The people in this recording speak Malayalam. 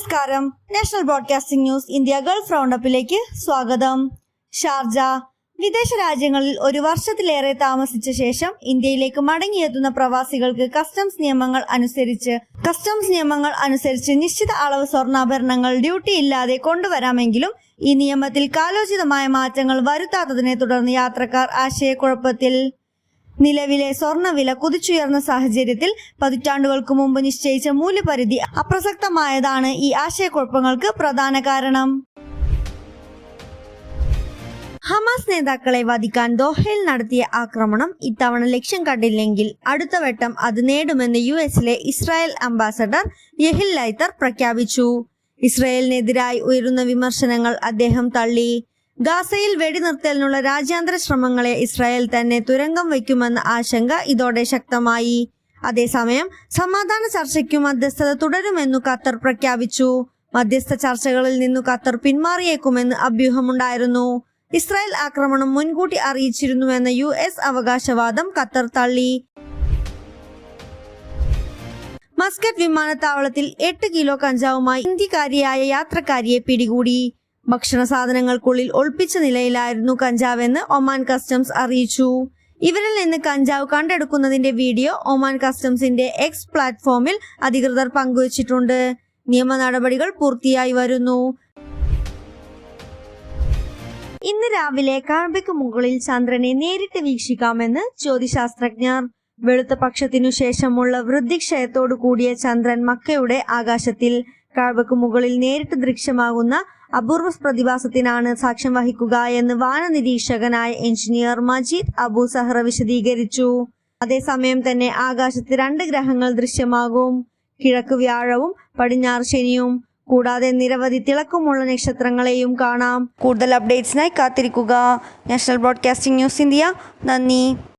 നമസ്കാരം. National broadcasting news India Gulf റൗണ്ടപ്പിലേക്ക് സ്വാഗതം. ഷാർജ. വിദേശ രാജ്യങ്ങളിൽ ഒരു വർഷത്തിലേറെ താമസിച്ച ശേഷം ഇന്ത്യയിലേക്ക് മടങ്ങിയെത്തുന്ന പ്രവാസികൾക്ക് കസ്റ്റംസ് നിയമങ്ങൾ അനുസരിച്ച് നിശ്ചിത അളവ് സ്വർണ്ണാഭരണങ്ങൾ ഡ്യൂട്ടി ഇല്ലാതെ കൊണ്ടുവരാമെങ്കിലും ഈ നിയമത്തിൽ കാലോചിതമായ മാറ്റങ്ങൾ വരുത്താത്തതിനെ തുടർന്ന് യാത്രക്കാർ ആശയക്കുഴപ്പത്തിൽ. നിലവിലെ സ്വർണ്ണവില കുതിച്ചുയർന്ന സാഹചര്യത്തിൽ പതിറ്റാണ്ടുകൾക്ക് മുമ്പ് നിശ്ചയിച്ച മൂല്യപരിധി അപ്രസക്തമായതാണ് ഈ ആശയക്കുഴപ്പങ്ങൾക്ക് പ്രധാന കാരണം. ഹമാസ് നേതാക്കളെ വധിക്കാൻ ദോഹയിൽ നടത്തിയ ആക്രമണം ഇത്തവണ ലക്ഷ്യം കണ്ടില്ലെങ്കിൽ അടുത്ത വട്ടം അത് നേടുമെന്ന് യുഎസിലെ ഇസ്രായേൽ അംബാസഡർ യഹിൽ ലൈത്തർ പ്രഖ്യാപിച്ചു. ഇസ്രായേലിനെതിരായി ഉയരുന്ന വിമർശനങ്ങൾ അദ്ദേഹം തള്ളി. ഗാസയിൽ വെടിനിർത്തലിനുള്ള രാജ്യാന്തര ശ്രമങ്ങളെ ഇസ്രായേൽ തന്നെ തുരങ്കം വയ്ക്കുമെന്ന ആശങ്ക ഇതോടെ ശക്തമായി. അതേസമയം സമാധാന ചർച്ചയ്ക്കു മധ്യസ്ഥത തുടരുമെന്നു ഖത്തർ പ്രഖ്യാപിച്ചു. മധ്യസ്ഥ ചർച്ചകളിൽ നിന്നു ഖത്തർ പിന്മാറിയേക്കുമെന്ന് അഭ്യൂഹമുണ്ടായിരുന്നു. ഇസ്രായേൽ ആക്രമണം മുൻകൂട്ടി അറിയിച്ചിരുന്നുവെന്ന US അവകാശവാദം ഖത്തർ തള്ളി. മസ്കറ്റ് വിമാനത്താവളത്തിൽ 8 കിലോ കഞ്ചാവുമായി ഇന്ത്യക്കാരിയായ യാത്രക്കാരിയെ പിടികൂടി. ഭക്ഷണ സാധനങ്ങൾക്കുള്ളിൽ ഒളിപ്പിച്ച നിലയിലായിരുന്നു കഞ്ചാവെന്ന് ഒമാൻ കസ്റ്റംസ് അറിയിച്ചു. ഇവരിൽ നിന്ന് കഞ്ചാവ് കണ്ടെടുക്കുന്നതിന്റെ വീഡിയോ ഒമാൻ കസ്റ്റംസിന്റെ എക്സ് പ്ലാറ്റ്ഫോമിൽ അധികൃതർ പങ്കുവച്ചിട്ടുണ്ട്. നിയമ നടപടികൾ പൂർത്തിയായി വരുന്നു. ഇന്ന് രാവിലെ കഅബയ്ക്ക് മുകളിൽ ചന്ദ്രനെ നേരിട്ട് വീക്ഷിക്കാമെന്ന് ജ്യോതിശാസ്ത്രജ്ഞർ. വെളുത്ത പക്ഷത്തിനു ശേഷമുള്ള വൃദ്ധിക്ഷയത്തോടു കൂടിയ ചന്ദ്രൻ മക്കയുടെ ആകാശത്തിൽ കഅബയ്ക്ക് മുകളിൽ നേരിട്ട് ദൃശ്യമാകുന്ന അപൂർവ പ്രതിഭാസത്തിനാണ് സാക്ഷ്യം വഹിക്കുക എന്ന് വാനനിരീക്ഷകനായ എഞ്ചിനീയർ മജീദ് അബു സഹ്റ വിശദീകരിച്ചു. അതേസമയം തന്നെ ആകാശത്ത് 2 ഗ്രഹങ്ങൾ ദൃശ്യമാകും. കിഴക്ക് വ്യാഴവും പടിഞ്ഞാറ് ശനിയും. കൂടാതെ നിരവധി തിളക്കമുള്ള നക്ഷത്രങ്ങളെയും കാണാം. കൂടുതൽ അപ്ഡേറ്റ്സിനായി കാത്തിരിക്കുക. National broadcasting news India. നന്ദി.